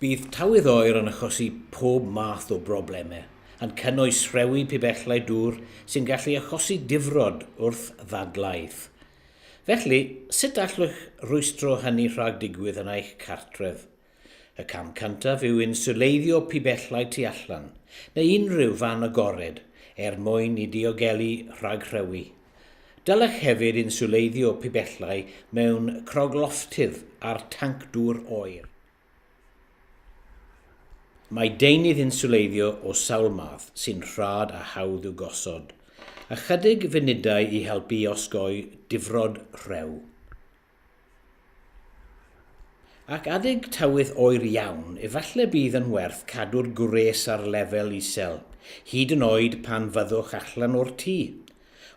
Bydd tywydd oer yn achosi pob math o broblemau, yn cynnwys rhewi pibellau dŵr sy'n gallu achosi difrod wrth ddadlaeth. Felly, sut allwch rwystro hynny rhag digwydd yn eich cartref? Y cam cyntaf yw insuleiddio pibellau tu allan, neu unrhyw fan agored, mwyn i diogelu rhag rhewi. Dylech hefyd insuleiddio pibellau mewn crogloftydd ar tanc dŵr oer. Mae deunydd insuleiddio o sawl math sy'n rhad a hawdd i'w gosod. Ychydig funudau i helpu osgoi difrod rhew. Ac adeg tywydd oer iawn, efallai bydd yn werth cadw'r gwres ar lefel isel, hyd yn oed pan fyddwch allan o'r tŷ.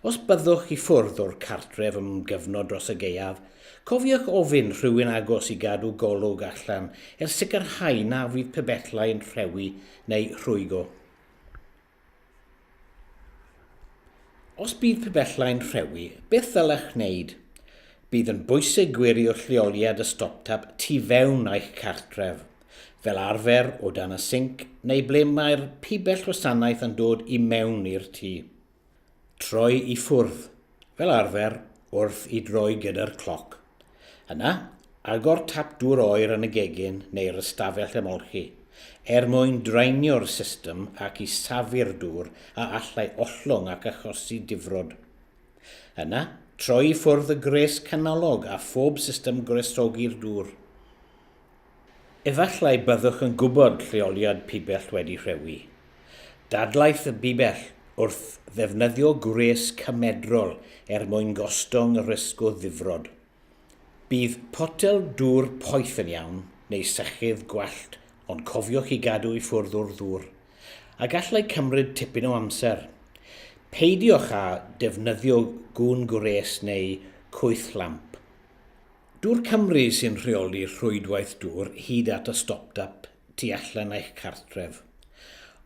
Os byddwch i ffwrdd o'r cartref am gyfnod dros y gaeaf, cofiwch ofyn rhywun agos i gadw golwg allan sicrhau na fydd pibellau'n rhewi neu rhwygo. Os bydd pibellau'n rhewi, beth ddylech wneud? Bydd yn bwysig gwirio lleoliad y stop-tap tu fewn eich cartref, fel arfer o dan y sinc neu ble mae'r pibell wasanaeth yn dod i mewn i'r tŷ. Troi i ffwrdd, fel arfer wrth i droi gyda'r cloc. Yna, agor tap dŵr oer yn y gegin neu'r ystafell ymolchi, mwyn draenio'r system ac i safu'r dŵr a allai ollwng ac achosi difrod. Yna, troi i ffwrdd y gres canolog a phob system gresogi'r dŵr. Efallai byddwch yn gwybod lleoliad pibell wedi rhewi. Dadlaeth y bibell wrth ddefnyddio gwres cymedrol mwyn gostwng y risg o ddifrod. Bydd potel dŵr poeth yn iawn neu sychydd gwallt, ond cofiwch i gadw i ffwrdd o'r ddŵr, a gallai cymryd tipyn o amser. Peidiwch â defnyddio gŵn gwres neu cwyth lamp. Dwr Cymru sy'n rheoli rhwydwaith dŵr hyd at y stop-tap tu allan eich cartref.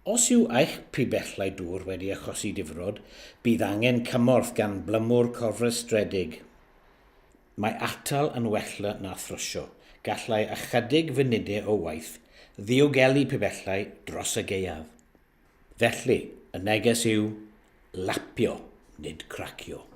Os yw eich pibellau dŵr wedi achosi difrod, bydd angen cymorth gan blymwr cofrestredig. Mae atal yn wella na thrwsio, gallai ychydig funudau o waith ddiogelu pibellau dros y gaeaf. Felly, y neges yw lapio, nid cracio.